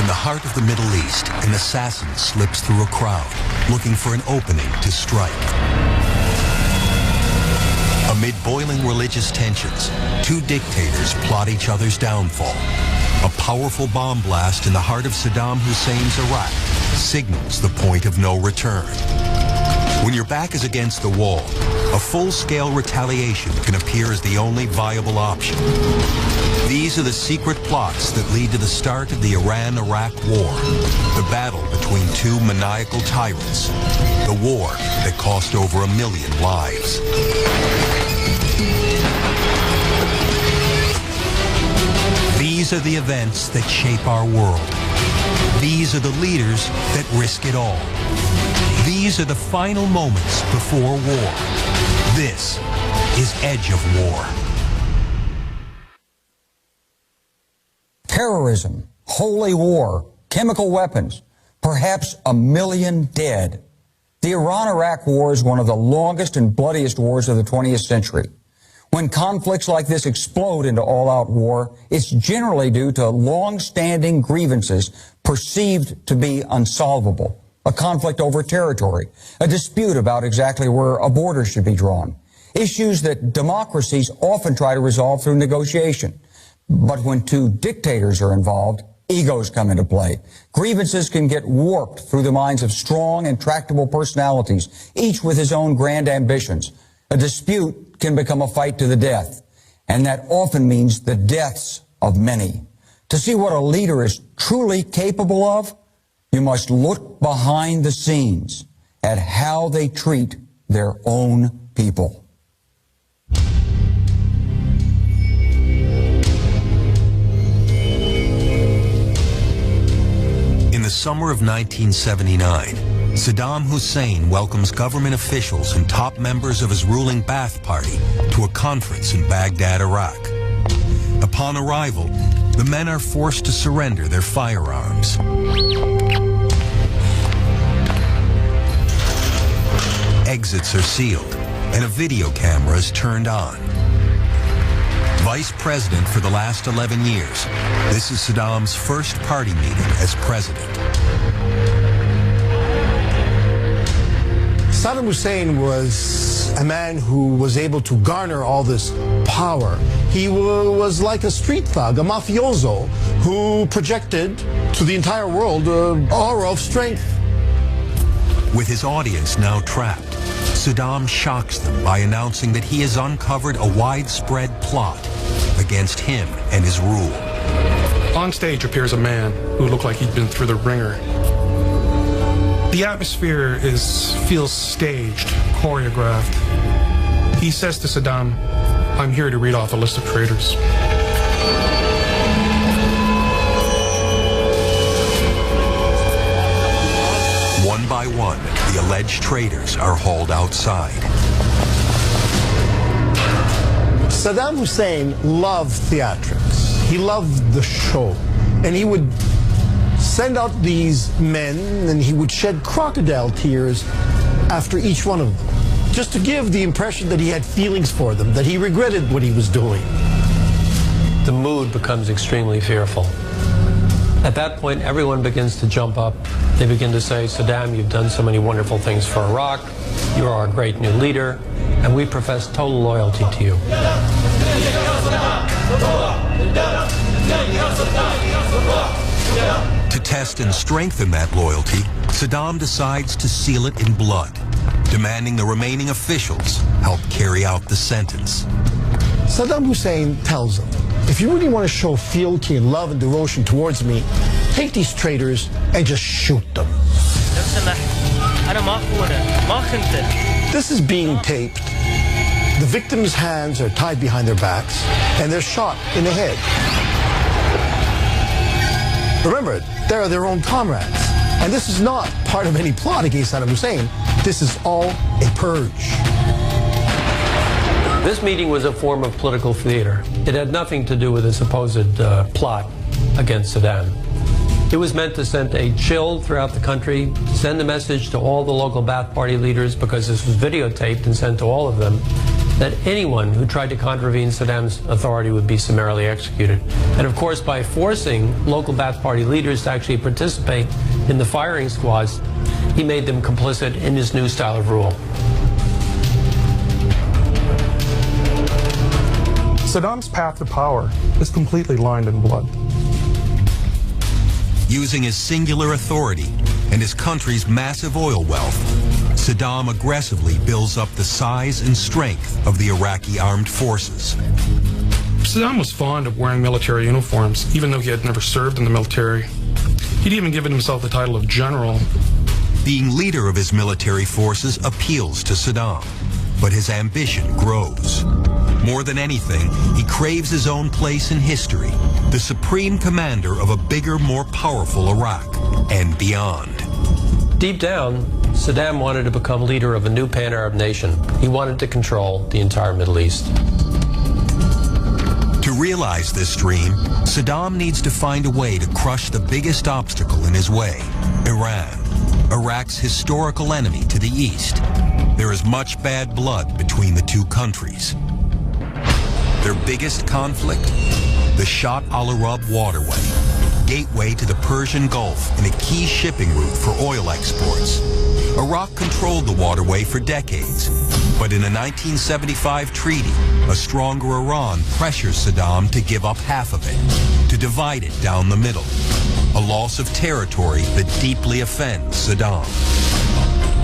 the heart of the Middle East, an assassin slips through a crowd, looking for an opening to strike. Amid boiling religious tensions, two dictators plot each other's downfall. A powerful bomb blast in the heart of Saddam Hussein's Iraq signals the point of no return. When your back is against the wall, a full-scale retaliation can appear as the only viable option. These are the secret plots that lead to the start of the Iran-Iraq War, the battle between two maniacal tyrants, the war that cost over 1 million lives. These are the events that shape our world. These are the leaders that risk it all. These are the final moments before war. This is Edge of War. Terrorism, holy war, chemical weapons, perhaps 1 million dead. The Iran-Iraq War is one of the longest and bloodiest wars of the 20th century. When conflicts like this explode into all-out war, it's generally due to long-standing grievances perceived to be unsolvable. A conflict over territory, a dispute about exactly where a border should be drawn, issues that democracies often try to resolve through negotiation. But when two dictators are involved, egos come into play. Grievances can get warped through the minds of strong and tractable personalities, each with his own grand ambitions. A dispute can become a fight to the death, and that often means the deaths of many. To see what a leader is truly capable of, you must look behind the scenes at how they treat their own people. In the summer of 1979, Saddam Hussein welcomes government officials and top members of his ruling Ba'ath Party to a conference in Baghdad, Iraq. Upon arrival, the men are forced to surrender their firearms. Exits are sealed, and a video camera is turned on. Vice President for the last 11 years, this is Saddam's first party meeting as president. Saddam Hussein was a man who was able to garner all this power. He was like a street thug, a mafioso, who projected to the entire world an aura of strength. With his audience now trapped, Saddam shocks them by announcing that he has uncovered a widespread plot against him and his rule. On stage appears a man who looked like he'd been through the ringer. The atmosphere feels staged, choreographed. He says to Saddam, "I'm here to read off a list of traitors." One by one, the alleged traitors are hauled outside. Saddam Hussein loved theatrics. He loved the show. And he would send out these men and he would shed crocodile tears after each one of them, just to give the impression that he had feelings for them, that he regretted what he was doing. The mood becomes extremely fearful. At that point, everyone begins to jump up. They begin to say, "Saddam, you've done so many wonderful things for Iraq. You are a great new leader, and we profess total loyalty to you." To test and strengthen that loyalty, Saddam decides to seal it in blood, demanding the remaining officials help carry out the sentence. Saddam Hussein tells them, if you really want to show fealty and love and devotion towards me, take these traitors and just shoot them. This is being taped. The victims' hands are tied behind their backs, and they're shot in the head. Remember, they're their own comrades. And this is not part of any plot against Saddam Hussein. This is all a purge. This meeting was a form of political theater. It had nothing to do with a supposed plot against Saddam. It was meant to send a chill throughout the country, send a message to all the local Ba'ath Party leaders, because this was videotaped and sent to all of them, that anyone who tried to contravene Saddam's authority would be summarily executed. And of course, by forcing local Ba'ath Party leaders to actually participate in the firing squads, he made them complicit in his new style of rule. Saddam's path to power is completely lined in blood. Using his singular authority and his country's massive oil wealth, Saddam aggressively builds up the size and strength of the Iraqi armed forces. Saddam was fond of wearing military uniforms, even though he had never served in the military. He'd even given himself the title of general. Being leader of his military forces appeals to Saddam, but his ambition grows. More than anything, he craves his own place in history, the supreme commander of a bigger, more powerful Iraq and beyond. Deep down, Saddam wanted to become leader of a new pan-Arab nation. He wanted to control the entire Middle East. To realize this dream, Saddam needs to find a way to crush the biggest obstacle in his way, Iran, Iraq's historical enemy to the east. There is much bad blood between the two countries. Their biggest conflict? The Shatt al-Arab waterway, gateway to the Persian Gulf and a key shipping route for oil exports. Iraq controlled the waterway for decades, but in a 1975 treaty, a stronger Iran pressures Saddam to give up half of it, to divide it down the middle, a loss of territory that deeply offends Saddam.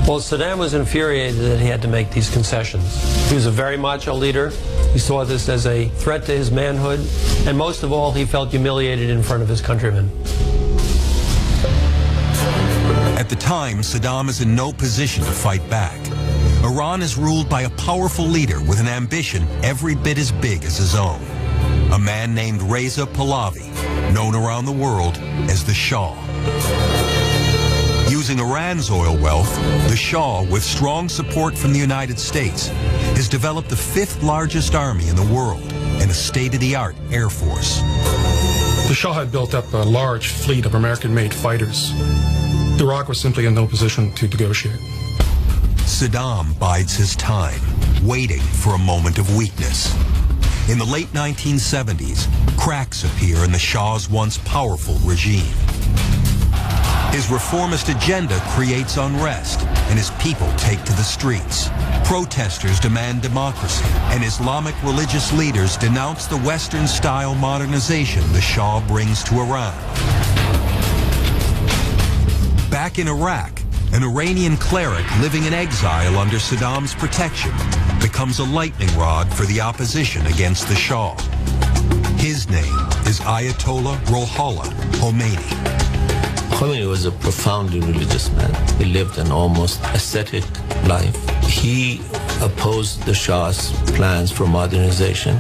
Well, Saddam was infuriated that he had to make these concessions. He was a very macho leader. He saw this as a threat to his manhood, and most of all, he felt humiliated in front of his countrymen. At the time, Saddam is in no position to fight back. Iran is ruled by a powerful leader with an ambition every bit as big as his own. A man named Reza Pahlavi, known around the world as the Shah. Using Iran's oil wealth, the Shah, with strong support from the United States, has developed the 5th largest army in the world and a state-of-the-art air force. The Shah had built up a large fleet of American-made fighters. Iraq was simply in no position to negotiate. Saddam bides his time, waiting for a moment of weakness. In the late 1970s, cracks appear in the Shah's once powerful regime. His reformist agenda creates unrest, and his people take to the streets. Protesters demand democracy, and Islamic religious leaders denounce the Western-style modernization the Shah brings to Iran. Back in Iraq, an Iranian cleric living in exile under Saddam's protection becomes a lightning rod for the opposition against the Shah. His name is Ayatollah Ruhollah Khomeini. Khomeini was a profoundly religious man. He lived an almost ascetic life. He opposed the Shah's plans for modernization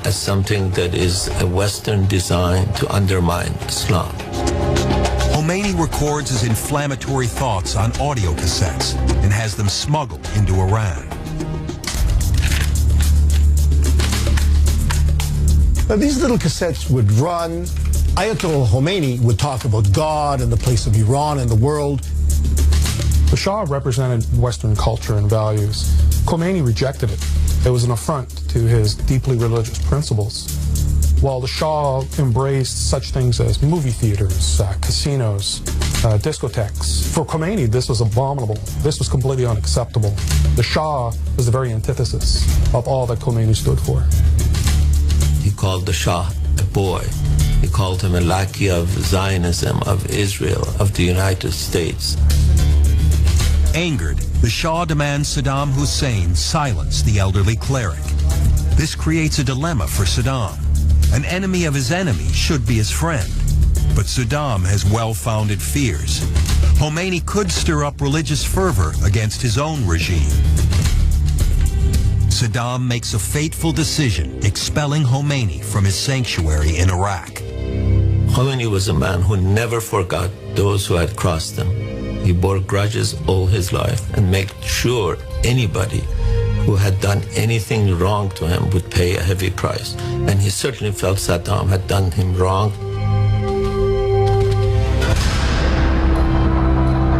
as something that is a Western design to undermine Islam. Khomeini records his inflammatory thoughts on audio cassettes and has them smuggled into Iran. Now, these little cassettes would run. Ayatollah Khomeini would talk about God and the place of Iran in the world. The Shah represented Western culture and values. Khomeini rejected it. It was an affront to his deeply religious principles. While the Shah embraced such things as movie theaters, casinos, discotheques, for Khomeini this was abominable. This was completely unacceptable. The Shah was the very antithesis of all that Khomeini stood for. He called the Shah a boy. He called him a lackey of Zionism, of Israel, of the United States. Angered, the Shah demands Saddam Hussein silence the elderly cleric. This creates a dilemma for Saddam. An enemy of his enemy should be his friend. But Saddam has well-founded fears. Khomeini could stir up religious fervor against his own regime. Saddam makes a fateful decision, expelling Khomeini from his sanctuary in Iraq. Khomeini was a man who never forgot those who had crossed him. He bore grudges all his life and made sure anybody who had done anything wrong to him would pay a heavy price. And he certainly felt Saddam had done him wrong.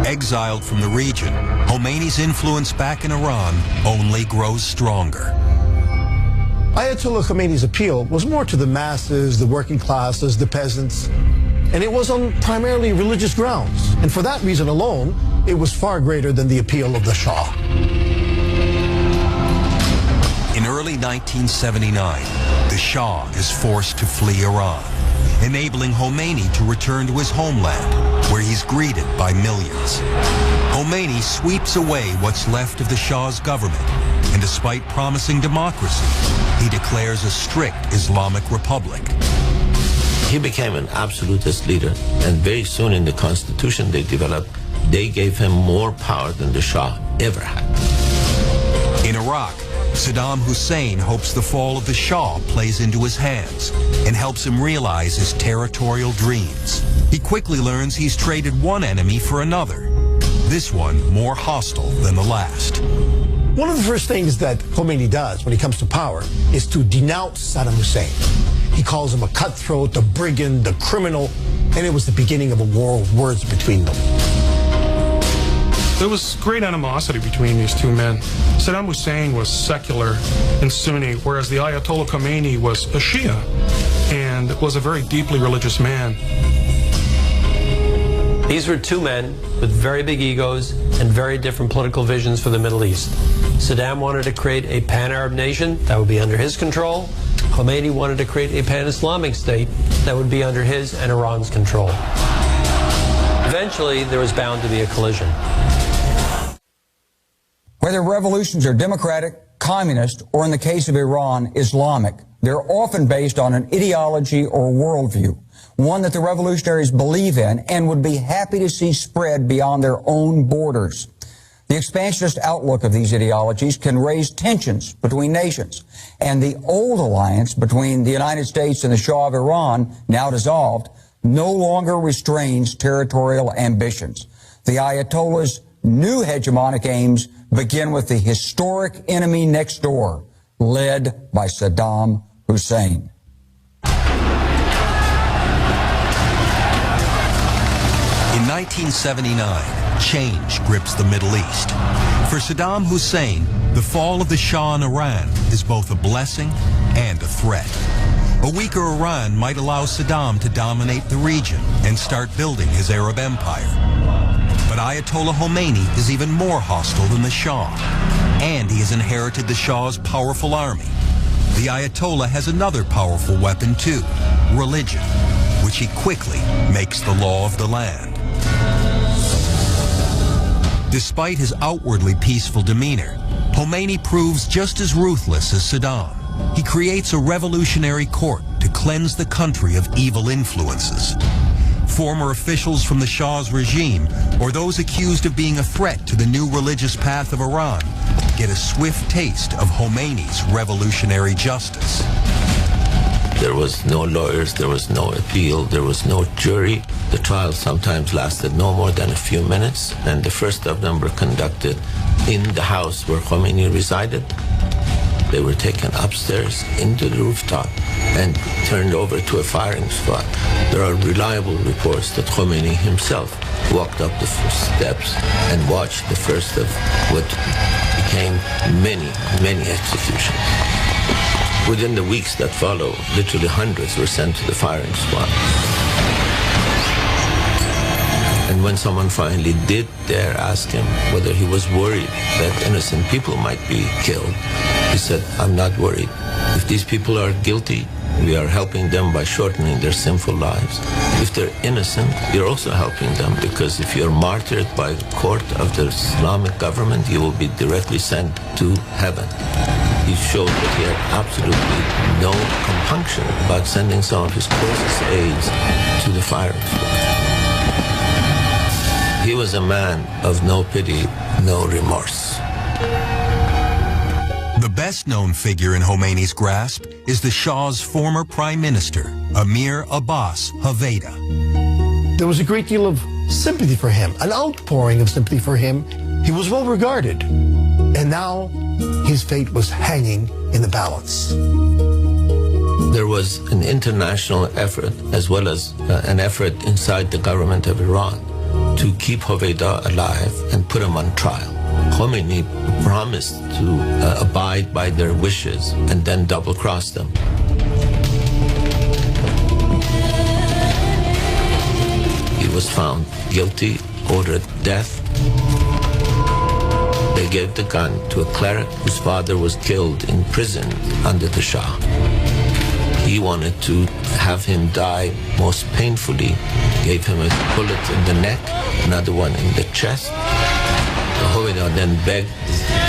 Exiled from the region, Khomeini's influence back in Iran only grows stronger. Ayatollah Khomeini's appeal was more to the masses, the working classes, the peasants, and it was on primarily religious grounds. And for that reason alone, it was far greater than the appeal of the Shah. In early 1979, the Shah is forced to flee Iran, enabling Khomeini to return to his homeland, where he's greeted by millions. Khomeini sweeps away what's left of the Shah's government, and despite promising democracy, he declares a strict Islamic republic. He became an absolutist leader, and very soon in the constitution they developed, they gave him more power than the Shah ever had. In Iraq, Saddam Hussein hopes the fall of the Shah plays into his hands and helps him realize his territorial dreams. He quickly learns he's traded one enemy for another, this one more hostile than the last. One of the first things that Khomeini does when he comes to power is to denounce Saddam Hussein. He calls him a cutthroat, a brigand, a criminal, and it was the beginning of a war of words between them. There was great animosity between these two men. Saddam Hussein was secular and Sunni, whereas the Ayatollah Khomeini was a Shia and was a very deeply religious man. These were two men with very big egos and very different political visions for the Middle East. Saddam wanted to create a pan-Arab nation that would be under his control. Khomeini wanted to create a pan-Islamic state that would be under his and Iran's control. Eventually, there was bound to be a collision. Whether revolutions are democratic, communist, or in the case of Iran, Islamic, they're often based on an ideology or worldview, one that the revolutionaries believe in and would be happy to see spread beyond their own borders. The expansionist outlook of these ideologies can raise tensions between nations, and the old alliance between the United States and the Shah of Iran, now dissolved, no longer restrains territorial ambitions. The Ayatollah's new hegemonic aims begin with the historic enemy next door, led by Saddam Hussein. In 1979, change grips the Middle East. For Saddam Hussein, the fall of the Shah in Iran is both a blessing and a threat. A weaker Iran might allow Saddam to dominate the region and start building his Arab empire. But Ayatollah Khomeini is even more hostile than the Shah, and he has inherited the Shah's powerful army. The Ayatollah has another powerful weapon too, religion, which he quickly makes the law of the land. Despite his outwardly peaceful demeanor, Khomeini proves just as ruthless as Saddam. He creates a revolutionary court to cleanse the country of evil influences. Former officials from the Shah's regime, or those accused of being a threat to the new religious path of Iran, get a swift taste of Khomeini's revolutionary justice. There was no lawyers, there was no appeal, there was no jury. The trial sometimes lasted no more than a few minutes, and the first of them were conducted in the house where Khomeini resided. They were taken upstairs into the rooftop and turned over to a firing squad. There are reliable reports that Khomeini himself walked up the steps and watched the first of what became many, many executions. Within the weeks that followed, literally hundreds were sent to the firing squad. And when someone finally did dare ask him whether he was worried that innocent people might be killed, he said, "I'm not worried. If these people are guilty, we are helping them by shortening their sinful lives. If they're innocent, you're also helping them, because if you're martyred by the court of the Islamic government, you will be directly sent to heaven." He showed that he had absolutely no compunction about sending some of his closest aides to the firing squad. He was a man of no pity, no remorse. The best-known figure in Khomeini's grasp is the Shah's former prime minister, Amir Abbas Haveda. There was a great deal of sympathy for him, an outpouring of sympathy for him. He was well regarded, and now his fate was hanging in the balance. There was an international effort, as well as an effort inside the government of Iran, to keep Haveda alive and put him on trial. Khomeini promised to abide by their wishes and then double-cross them. He was found guilty, ordered death. They gave the gun to a cleric whose father was killed in prison under the Shah. He wanted to have him die most painfully, gave him a bullet in the neck, another one in the chest. The Khomeini then begged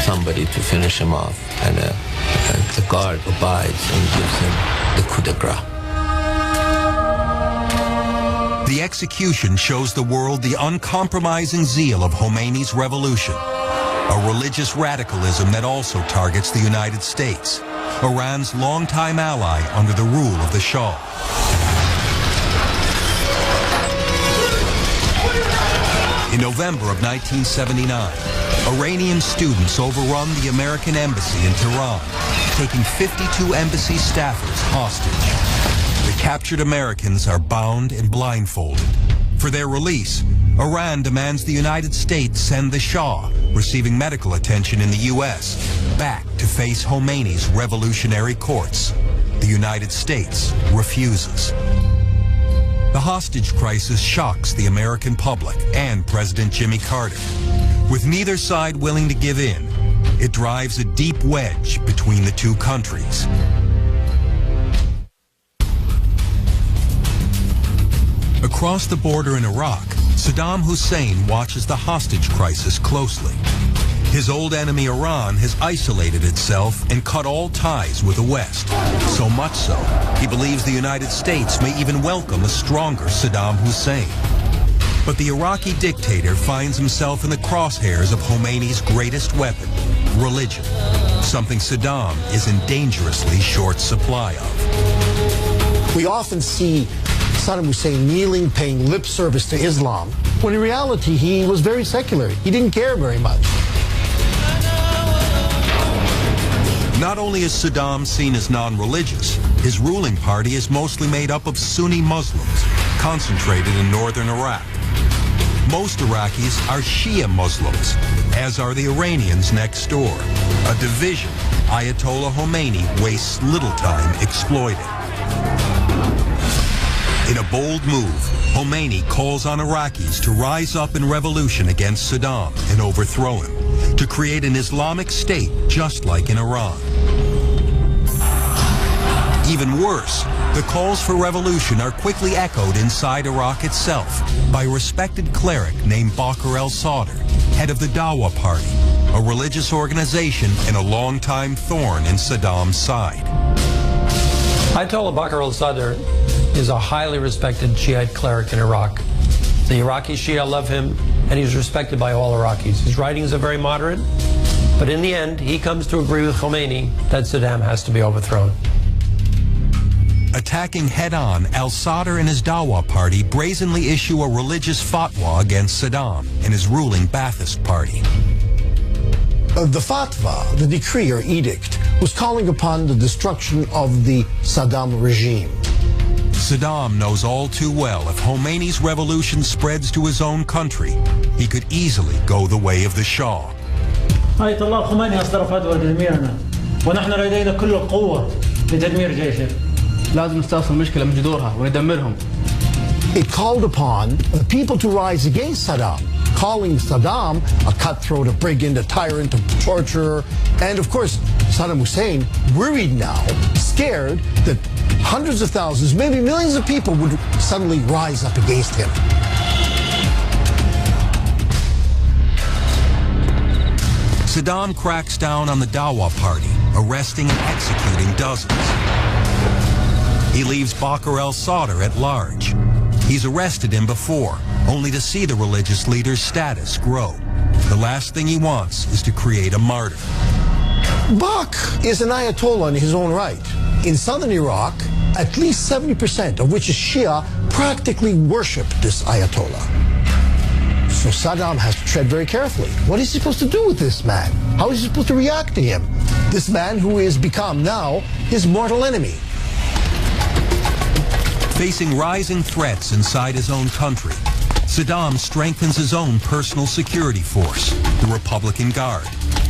somebody to finish him off, and the guard abides and gives him the coup de grace. The execution shows the world the uncompromising zeal of Khomeini's revolution, a religious radicalism that also targets the United States, Iran's longtime ally under the rule of the Shah. In November of 1979, Iranian students overrun the American embassy in Tehran, taking 52 embassy staffers hostage. The captured Americans are bound and blindfolded. For their release, Iran demands the United States send the Shah, receiving medical attention in the U.S., back to face Khomeini's revolutionary courts. The United States refuses. The hostage crisis shocks the American public and President Jimmy Carter. With neither side willing to give in, it drives a deep wedge between the two countries. Across the border in Iraq, Saddam Hussein watches the hostage crisis closely. His old enemy Iran has isolated itself and cut all ties with the West. So much so, he believes the United States may even welcome a stronger Saddam Hussein. But the Iraqi dictator finds himself in the crosshairs of Khomeini's greatest weapon, religion, something Saddam is in dangerously short supply of. We often see Saddam Hussein kneeling, paying lip service to Islam, when in reality he was very secular. He didn't care very much. Not only is Saddam seen as non-religious, his ruling party is mostly made up of Sunni Muslims, concentrated in northern Iraq. Most Iraqis are Shia Muslims, as are the Iranians next door, a division Ayatollah Khomeini wastes little time exploiting. In a bold move, Khomeini calls on Iraqis to rise up in revolution against Saddam and overthrow him, to create an Islamic state just like in Iran. Even worse, the calls for revolution are quickly echoed inside Iraq itself by a respected cleric named Baqir al-Sadr, head of the Dawa Party, a religious organization and a longtime thorn in Saddam's side. Ayatollah Baqir al-Sadr is a highly respected Shiite cleric in Iraq. The Iraqi Shia love him, and he's respected by all Iraqis. His writings are very moderate, but in the end, he comes to agree with Khomeini that Saddam has to be overthrown. Attacking head-on, al-Sadr and his Dawa party brazenly issue a religious fatwa against Saddam and his ruling Ba'athist party. The fatwa, the decree or edict, was calling upon the destruction of the Saddam regime. Saddam knows all too well if Khomeini's revolution spreads to his own country, he could easily go the way of the Shah. آية الله خميني أصدر فتوى تدميرنا ونحن لدينا كل القوة لتدمير جيشه. لازم نستأصل المشكلة من جذورها وندمرهم. It called upon the people to rise against Saddam, calling Saddam a cutthroat, a brigand, a tyrant, a torturer, and of course Saddam Hussein, worried now, scared that hundreds of thousands, maybe millions of people would suddenly rise up against him. Saddam cracks down on the Dawa party, arresting and executing dozens. He leaves Baqir al-Sadr at large. He's arrested him before, only to see the religious leader's status grow. The last thing he wants is to create a martyr. Baq is an Ayatollah in his own right. In southern Iraq, at least 70% of which is Shia practically worship this Ayatollah. So Saddam has to tread very carefully. What is he supposed to do with this man? How is he supposed to react to him? This man who has become now his mortal enemy. Facing rising threats inside his own country, Saddam strengthens his own personal security force, the Republican Guard,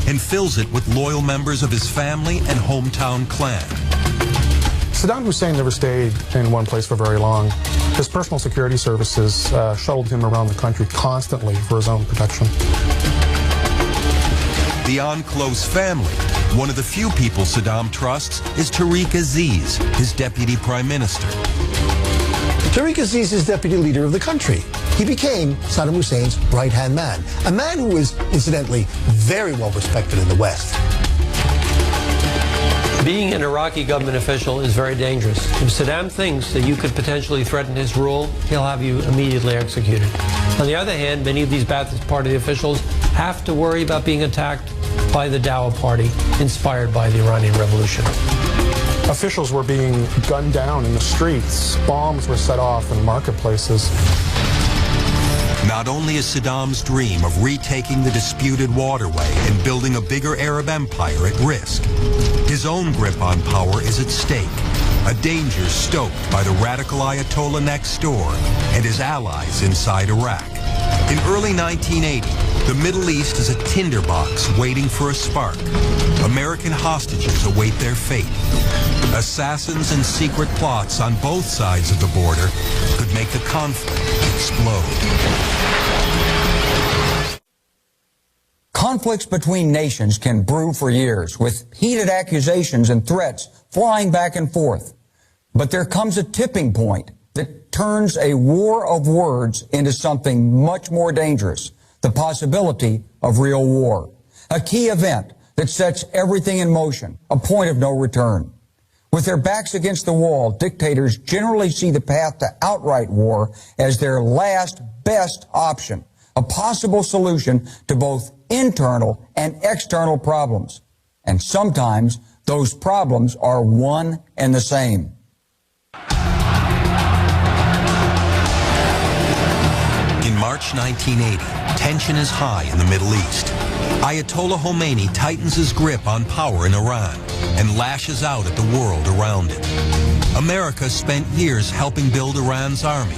and fills it with loyal members of his family and hometown clan. Saddam Hussein never stayed in one place for very long. His personal security services shuttled him around the country constantly for his own protection. Beyond close family, one of the few people Saddam trusts is Tariq Aziz, his deputy prime minister. Tariq Aziz is deputy leader of the country. He became Saddam Hussein's right-hand man, a man who was, incidentally, very well respected in the West. Being an Iraqi government official is very dangerous. If Saddam thinks that you could potentially threaten his rule, he'll have you immediately executed. On the other hand, many of these Ba'athist Party officials have to worry about being attacked by the Dawa Party, inspired by the Iranian Revolution. Officials were being gunned down in the streets. Bombs were set off in marketplaces. Not only is Saddam's dream of retaking the disputed waterway and building a bigger Arab empire at risk, his own grip on power is at stake, a danger stoked by the radical Ayatollah next door and his allies inside Iraq. In early 1980, the Middle East is a tinderbox waiting for a spark. American hostages await their fate. Assassins and secret plots on both sides of the border could make the conflict explode. Conflicts between nations can brew for years, with heated accusations and threats flying back and forth. But there comes a tipping point that turns a war of words into something much more dangerous, the possibility of real war. A key event that sets everything in motion, a point of no return. With their backs against the wall, dictators generally see the path to outright war as their last best option, a possible solution to both internal and external problems. And sometimes those problems are one and the same. In March 1980, tension is high in the Middle East. Ayatollah Khomeini tightens his grip on power in Iran and lashes out at the world around it. America spent years helping build Iran's army,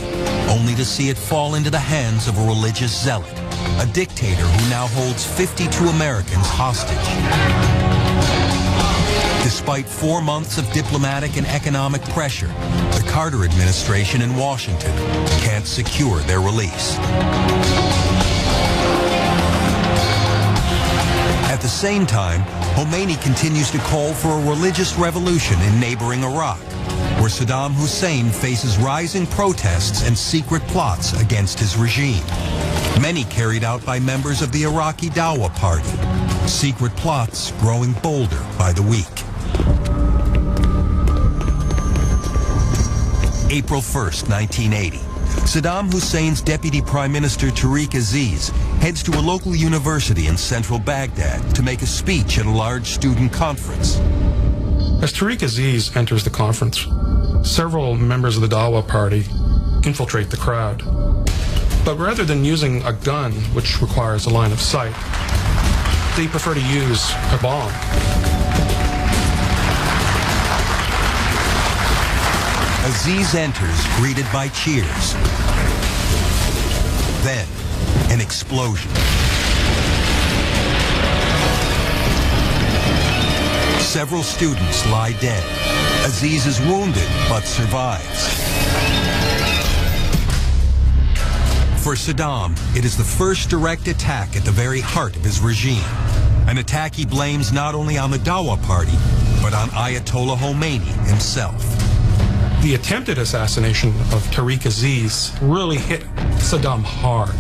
only to see it fall into the hands of a religious zealot, a dictator who now holds 52 Americans hostage. Despite 4 months of diplomatic and economic pressure, the Carter administration in Washington can't secure their release. At the same time, Khomeini continues to call for a religious revolution in neighboring Iraq, where Saddam Hussein faces rising protests and secret plots against his regime, many carried out by members of the Iraqi Dawa Party, secret plots growing bolder by the week. April 1st, 1980. Saddam Hussein's deputy prime minister Tariq Aziz heads to a local university in central Baghdad to make a speech at a large student conference. As Tariq Aziz enters the conference, several members of the Dawa Party infiltrate the crowd. But rather than using a gun, which requires a line of sight, they prefer to use a bomb. Aziz enters, greeted by cheers. Then, an explosion. Several students lie dead. Aziz is wounded, but survives. For Saddam, it is the first direct attack at the very heart of his regime. An attack he blames not only on the Dawa Party, but on Ayatollah Khomeini himself. The attempted assassination of Tariq Aziz really hit Saddam hard.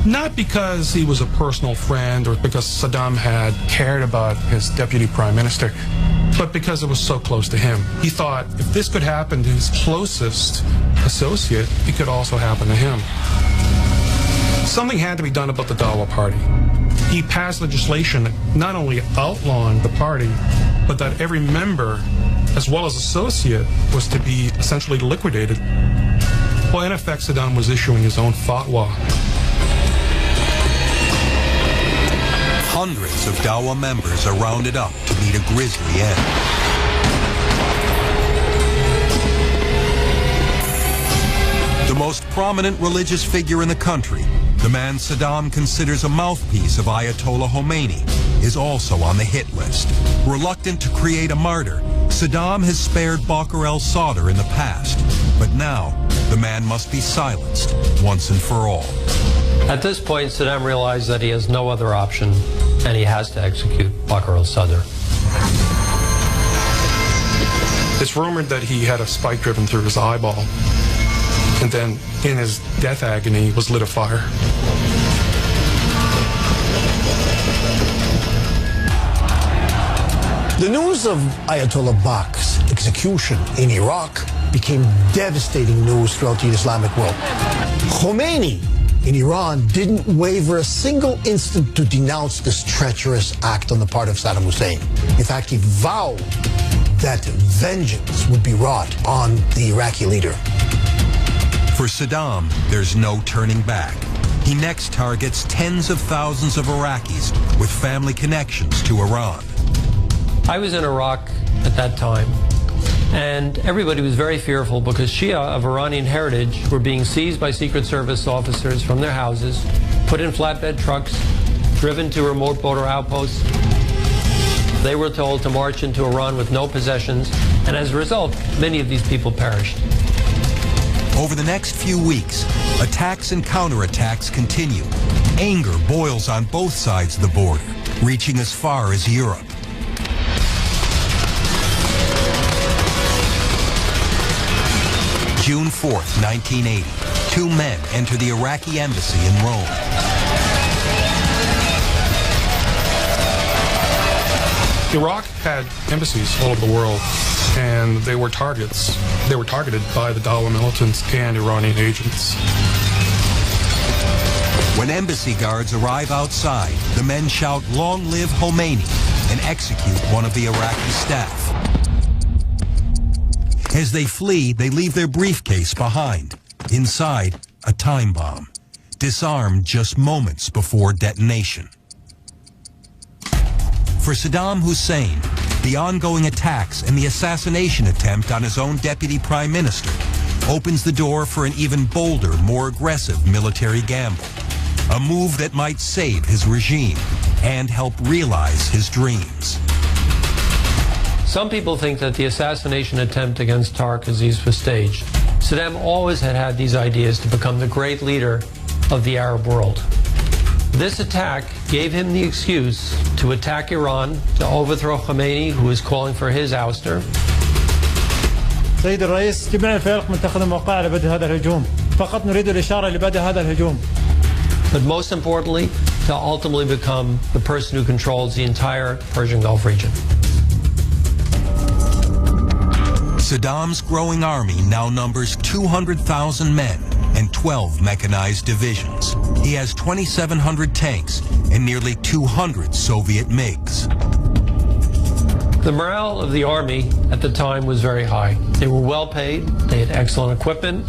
Not because he was a personal friend or because Saddam had cared about his deputy prime minister, but because it was so close to him. He thought if this could happen to his closest associate, it could also happen to him. Something had to be done about the Dawa Party. He passed legislation that not only outlawing the party, but that every member, as well as associate, was to be essentially liquidated. Well, in effect, Saddam was issuing his own fatwa. Hundreds of Dawa members are rounded up to meet a grisly end. The most prominent religious figure in the country, the man Saddam considers a mouthpiece of Ayatollah Khomeini, is also on the hit list. Reluctant to create a martyr, Saddam has spared Bashar al-Assad in the past, but now the man must be silenced once and for all. At this point, Saddam realized that he has no other option, and he has to execute Bashar al-Assad. It's rumored that he had a spike driven through his eyeball, and then in his death agony was lit afire. The news of Ayatollah Bak's execution in Iraq became devastating news throughout the Islamic world. Khomeini in Iran didn't waver a single instant to denounce this treacherous act on the part of Saddam Hussein. In fact, he vowed that vengeance would be wrought on the Iraqi leader. For Saddam, there's no turning back. He next targets tens of thousands of Iraqis with family connections to Iran. I was in Iraq at that time, and everybody was very fearful because Shia of Iranian heritage were being seized by Secret Service officers from their houses, put in flatbed trucks, driven to remote border outposts. They were told to march into Iran with no possessions, and as a result, many of these people perished. Over the next few weeks, attacks and counterattacks continue. Anger boils on both sides of the border, reaching as far as Europe. June 4th, 1980, two men enter the Iraqi embassy in Rome. Iraq had embassies all over the world, and they were targets. They were targeted by the Dawa militants and Iranian agents. When embassy guards arrive outside, the men shout, "Long live Khomeini," and execute one of the Iraqi staff. As they flee, they leave their briefcase behind. Inside, a time bomb, disarmed just moments before detonation. For Saddam Hussein, the ongoing attacks and the assassination attempt on his own deputy prime minister opens the door for an even bolder, more aggressive military gamble, a move that might save his regime and help realize his dreams. Some people think that the assassination attempt against Tariq Aziz was staged. Saddam always had these ideas to become the great leader of the Arab world. This attack gave him the excuse to attack Iran, to overthrow Khomeini, who was calling for his ouster. سيد الرئيس، جميع الفرق متخذة مواقع لبدء هذا الهجوم. فقط نريد الإشارة لبدء هذا الهجوم. But most importantly, to ultimately become the person who controls the entire Persian Gulf region. Saddam's growing army now numbers 200,000 men and 12 mechanized divisions. He has 2,700 tanks and nearly 200 Soviet MiGs. The morale of the army at the time was very high. They were well paid, they had excellent equipment,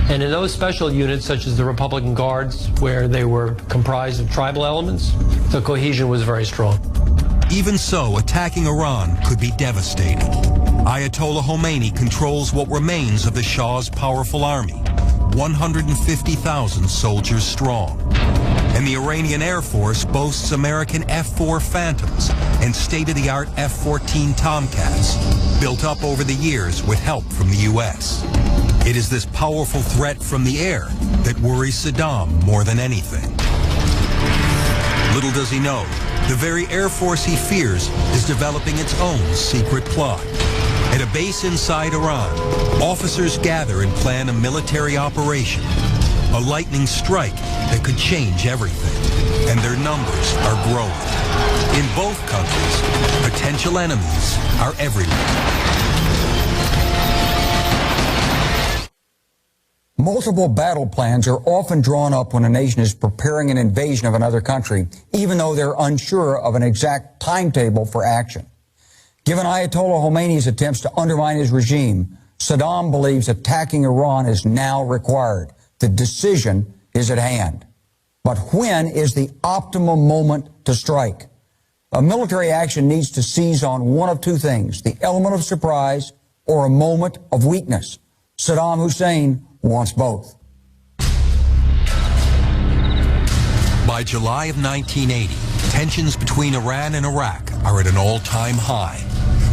and in those special units such as the Republican Guards, where they were comprised of tribal elements, the cohesion was very strong. Even so, attacking Iran could be devastating. Ayatollah Khomeini controls what remains of the Shah's powerful army, 150,000 soldiers strong. And the Iranian Air Force boasts American F-4 Phantoms and state-of-the-art F-14 Tomcats, built up over the years with help from the U.S. It is this powerful threat from the air that worries Saddam more than anything. Little does he know, the very Air Force he fears is developing its own secret plot. At a base inside Iran, officers gather and plan a military operation, a lightning strike that could change everything, and their numbers are growing. In both countries, potential enemies are everywhere. Multiple battle plans are often drawn up when a nation is preparing an invasion of another country, even though they're unsure of an exact timetable for action. Given Ayatollah Khomeini's attempts to undermine his regime, Saddam believes attacking Iran is now required. The decision is at hand. But when is the optimum moment to strike? A military action needs to seize on one of two things, the element of surprise or a moment of weakness. Saddam Hussein wants both. By July of 1980, tensions between Iran and Iraq are at an all-time high.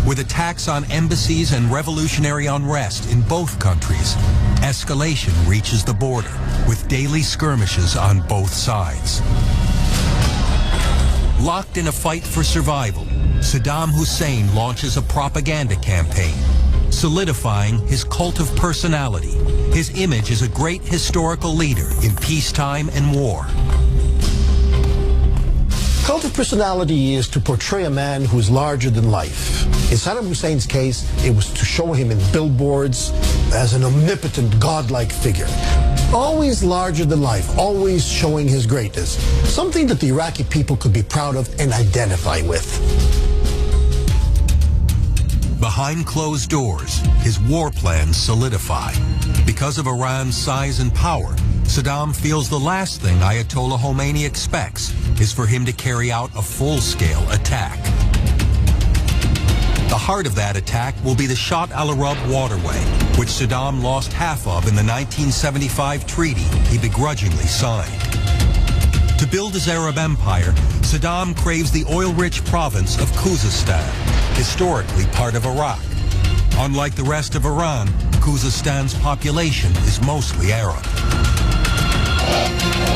With attacks on embassies and revolutionary unrest in both countries, escalation reaches the border, with daily skirmishes on both sides. Locked in a fight for survival, Saddam Hussein launches a propaganda campaign, solidifying his cult of personality, his image as a great historical leader in peacetime and war. Cult of personality is to portray a man who is larger than life. In Saddam Hussein's case, it was to show him in billboards as an omnipotent, godlike figure. Always larger than life, always showing his greatness. Something that the Iraqi people could be proud of and identify with. Behind closed doors, his war plans solidify. Because of Iran's size and power, Saddam feels the last thing Ayatollah Khomeini expects is for him to carry out a full-scale attack. The heart of that attack will be the Shatt al-Arab waterway, which Saddam lost half of in the 1975 treaty he begrudgingly signed. To build his Arab empire, Saddam craves the oil-rich province of Khuzestan, historically part of Iraq. Unlike the rest of Iran, Khuzestan's population is mostly Arab.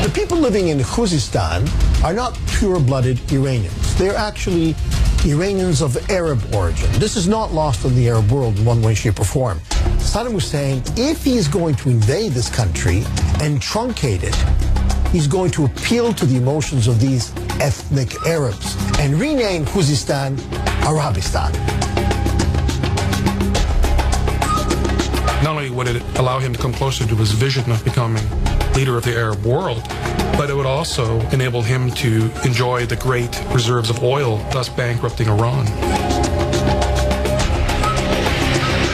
The people living in Khuzestan are not pure-blooded Iranians. They're actually Iranians of Arab origin. This is not lost on the Arab world in one way, shape, or form. Saddam Hussein, if he's going to invade this country and truncate it, he's going to appeal to the emotions of these ethnic Arabs and rename Khuzestan Arabistan. Not only would it allow him to come closer to his vision of becoming leader of the Arab world, but it would also enable him to enjoy the great reserves of oil, thus bankrupting Iran.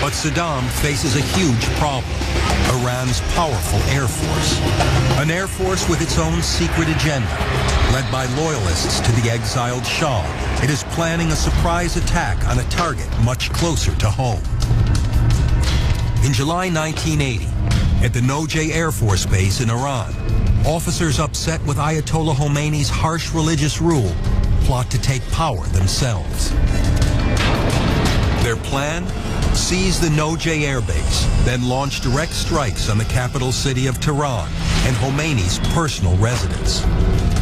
But Saddam faces a huge problem: Iran's powerful air force. An air force with its own secret agenda. Led by loyalists to the exiled Shah, it is planning a surprise attack on a target much closer to home. In July 1980, at the Nojay Air Force Base in Iran, officers upset with Ayatollah Khomeini's harsh religious rule plot to take power themselves. Their plan? Seize the Nojay Air Base, then launch direct strikes on the capital city of Tehran and Khomeini's personal residence.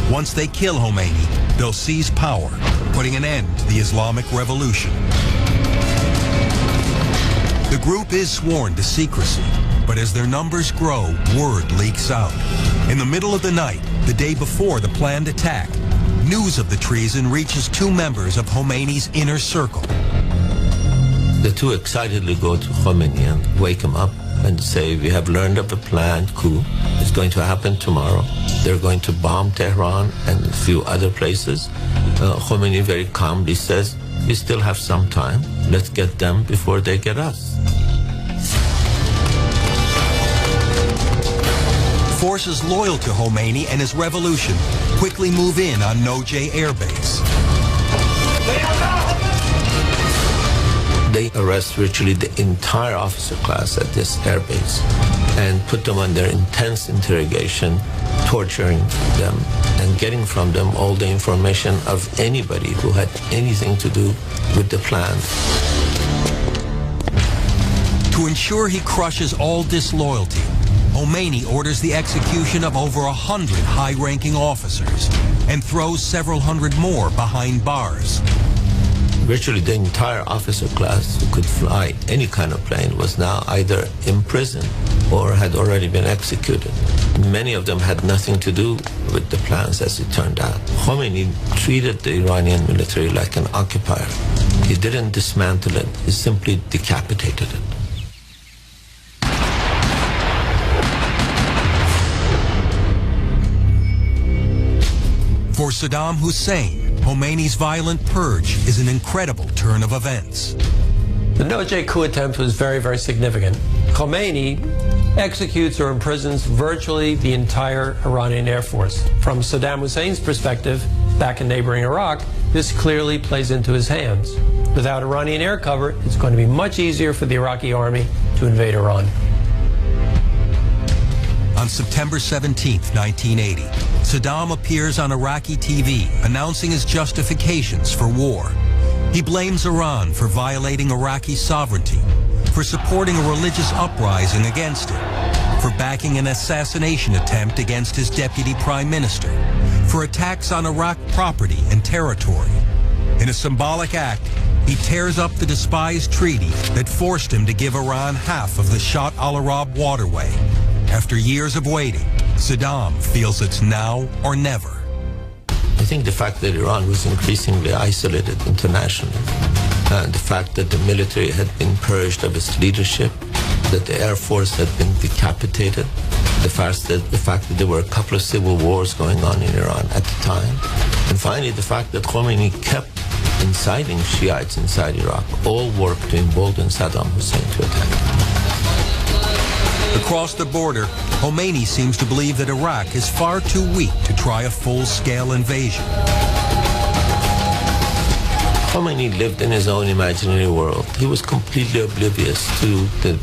Once they kill Khomeini, they'll seize power, putting an end to the Islamic Revolution. The group is sworn to secrecy, but as their numbers grow, word leaks out. In the middle of the night, the day before the planned attack, news of the treason reaches two members of Khomeini's inner circle. The two excitedly go to Khomeini and wake him up and say, we have learned of a planned coup. It's going to happen tomorrow. They're going to bomb Tehran and a few other places. Khomeini very calmly says, we still have some time. Let's get them before they get us. Forces loyal to Khomeini and his revolution quickly move in on Nojay Air Base. They arrest virtually the entire officer class at this airbase and put them under intense interrogation, torturing them and getting from them all the information of anybody who had anything to do with the plan. To ensure he crushes all disloyalty, Khomeini orders the execution of over 100 high-ranking officers and throws several hundred more behind bars. Virtually the entire officer class who could fly any kind of plane was now either imprisoned or had already been executed. Many of them had nothing to do with the plans, as it turned out. Khomeini treated the Iranian military like an occupier. He didn't dismantle it, he simply decapitated it. For Saddam Hussein, Khomeini's violent purge is an incredible turn of events. The Nojay coup attempt was very, very significant. Khomeini executes or imprisons virtually the entire Iranian Air Force. From Saddam Hussein's perspective, back in neighboring Iraq, this clearly plays into his hands. Without Iranian air cover, it's going to be much easier for the Iraqi army to invade Iran. On September 17, 1980, Saddam appears on Iraqi TV announcing his justifications for war. He blames Iran for violating Iraqi sovereignty, for supporting a religious uprising against it, for backing an assassination attempt against his deputy prime minister, for attacks on Iraq property and territory. In a symbolic act, he tears up the despised treaty that forced him to give Iran half of the Shatt al-Arab waterway. After years of waiting, Saddam feels it's now or never. I think the fact that Iran was increasingly isolated internationally, and the fact that the military had been purged of its leadership, that the Air Force had been decapitated, the fact that there were a couple of civil wars going on in Iran at the time, and finally the fact that Khomeini kept inciting Shiites inside Iraq, all worked to embolden Saddam Hussein to attack. Across the border, Khomeini seems to believe that Iraq is far too weak to try a full-scale invasion. Khomeini lived in his own imaginary world. He was completely oblivious to the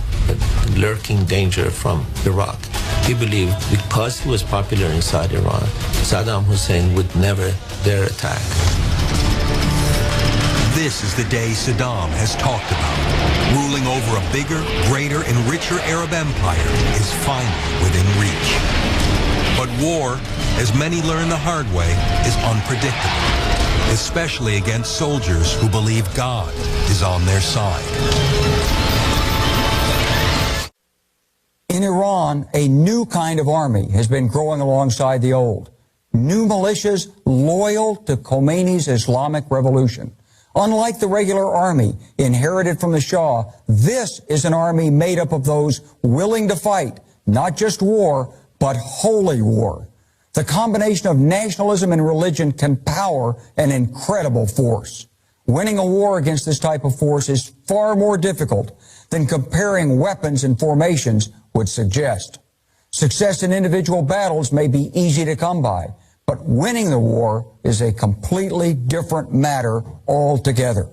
lurking danger from Iraq. He believed because he was popular inside Iran, Saddam Hussein would never dare attack. This is the day Saddam has talked about. Ruling over a bigger, greater, and richer Arab empire is finally within reach. But war, as many learn the hard way, is unpredictable, especially against soldiers who believe God is on their side. In Iran, a new kind of army has been growing alongside the old. New militias loyal to Khomeini's Islamic Revolution. Unlike the regular army inherited from the Shah, this is an army made up of those willing to fight, not just war, but holy war. The combination of nationalism and religion can power an incredible force. Winning a war against this type of force is far more difficult than comparing weapons and formations would suggest. Success in individual battles may be easy to come by, but winning the war is a completely different matter altogether.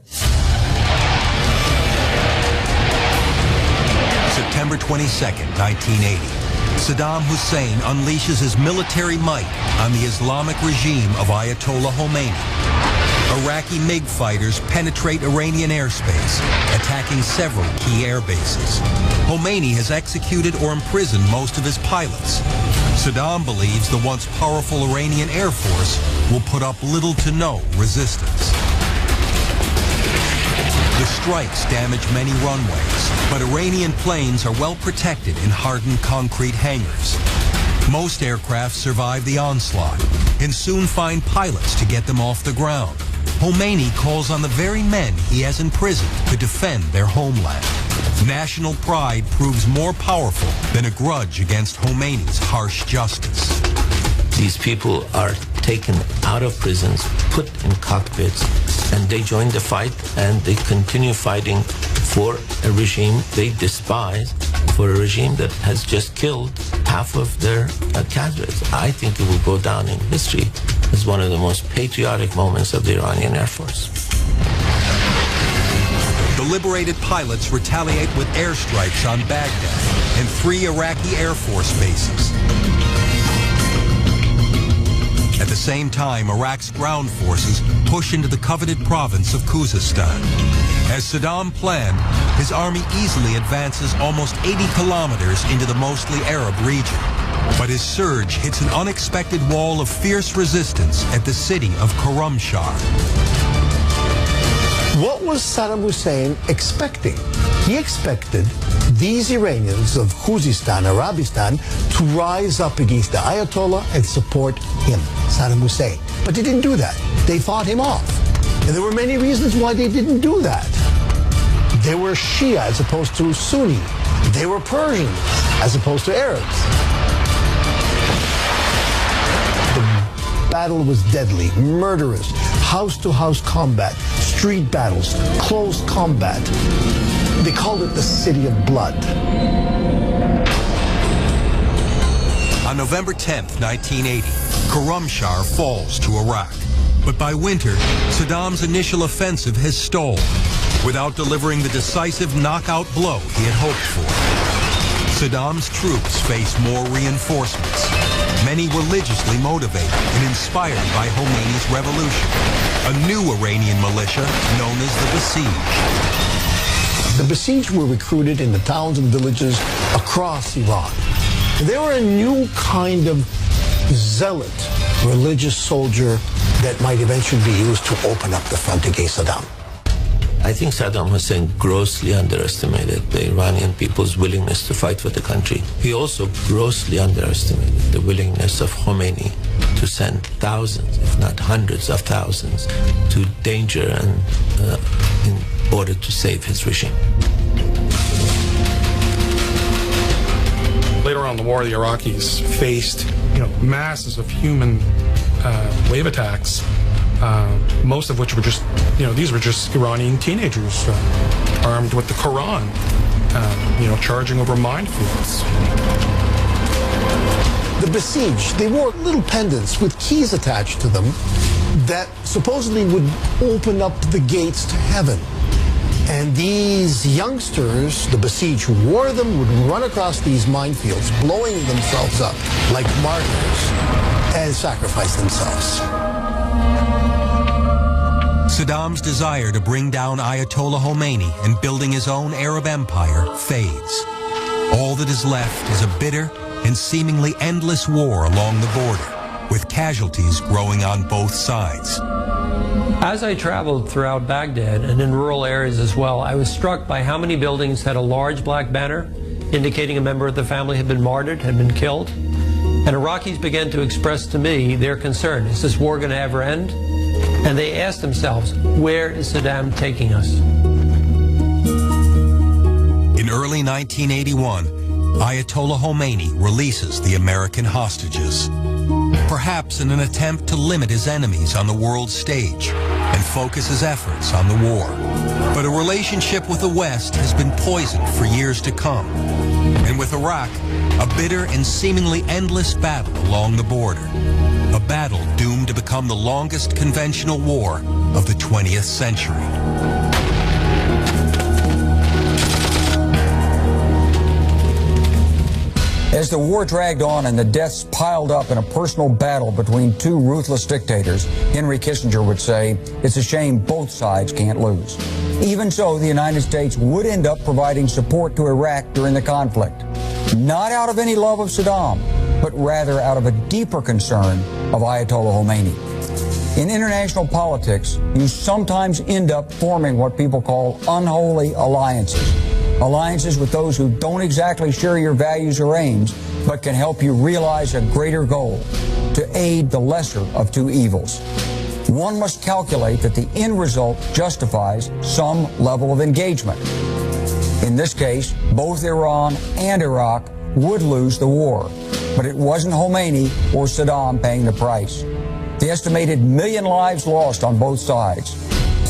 September 22nd, 1980. Saddam Hussein unleashes his military might on the Islamic regime of Ayatollah Khomeini. Iraqi MiG fighters penetrate Iranian airspace, attacking several key air bases. Khomeini has executed or imprisoned most of his pilots. Saddam believes the once powerful Iranian Air Force will put up little to no resistance. The strikes damage many runways, but Iranian planes are well protected in hardened concrete hangars. Most aircraft survive the onslaught and soon find pilots to get them off the ground. Khomeini calls on the very men he has imprisoned to defend their homeland. National pride proves more powerful than a grudge against Khomeini's harsh justice. These people are taken out of prisons, put in cockpits, and they join the fight and they continue fighting for a regime they despise, for a regime that has just killed half of their cadres. I think it will go down in history as one of the most patriotic moments of the Iranian Air Force. The liberated pilots retaliate with airstrikes on Baghdad and 3 Iraqi Air Force bases. At the same time, Iraq's ground forces push into the coveted province of Khuzestan. As Saddam planned, his army easily advances almost 80 kilometers into the mostly Arab region. But his surge hits an unexpected wall of fierce resistance at the city of Khorramshahr. What was Saddam Hussein expecting? He expected these Iranians of Khuzestan, Arabistan, to rise up against the Ayatollah and support him, Saddam Hussein. But they didn't do that. They fought him off. And there were many reasons why they didn't do that. They were Shia as opposed to Sunni. They were Persians as opposed to Arabs. The battle was deadly, murderous, house-to-house combat, street battles, close combat. They called it the City of Blood. On November 10th, 1980, Khorramshahr falls to Iraq. But by winter, Saddam's initial offensive has stalled, without delivering the decisive knockout blow he had hoped for. Saddam's troops face more reinforcements. many religiously motivated and inspired by Khomeini's revolution, a new Iranian militia known as the Besieged. The besieged were recruited in the towns and villages across Iran. They were a new kind of zealot religious soldier that might eventually be used to open up the front against Saddam. I think Saddam Hussein grossly underestimated the Iranian people's willingness to fight for the country. He also grossly underestimated the willingness of Khomeini to send thousands, if not hundreds of thousands, to danger and in order to save his regime. Later on in the war, the Iraqis faced, masses of human wave attacks, most of which were just, these were just Iranian teenagers armed with the Quran, charging over minefields. The besieged, they wore little pendants with keys attached to them that supposedly would open up the gates to heaven. And these youngsters, the besieged who wore them, would run across these minefields, blowing themselves up like martyrs, and sacrifice themselves. Saddam's desire to bring down Ayatollah Khomeini and building his own Arab empire fades. All that is left is a bitter and seemingly endless war along the border, with casualties growing on both sides. As I traveled throughout Baghdad and in rural areas as well, I was struck by how many buildings had a large black banner indicating a member of the family had been martyred, had been killed. And Iraqis began to express to me their concern. Is this war going to ever end? And they asked themselves, where is Saddam taking us? In early 1981, Ayatollah Khomeini releases the American hostages, perhaps in an attempt to limit his enemies on the world stage and focus his efforts on the war. But a relationship with the West has been poisoned for years to come, and with Iraq, a bitter and seemingly endless battle along the border, a battle doomed to become the longest conventional war of the 20th century. As the war dragged on and the deaths piled up in a personal battle between two ruthless dictators, Henry Kissinger would say, it's a shame both sides can't lose. Even so, the United States would end up providing support to Iraq during the conflict, not out of any love of Saddam, but rather out of a deeper concern of Ayatollah Khomeini. In international politics, you sometimes end up forming what people call unholy alliances. Alliances with those who don't exactly share your values or aims, but can help you realize a greater goal, to aid the lesser of two evils. One must calculate that the end result justifies some level of engagement. In this case, both Iran and Iraq would lose the war, but it wasn't Khomeini or Saddam paying the price. The estimated 1 million lives lost on both sides,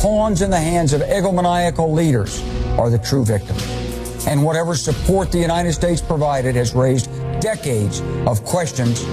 pawns in the hands of egomaniacal leaders, are the true victims. And whatever support the United States provided has raised decades of questions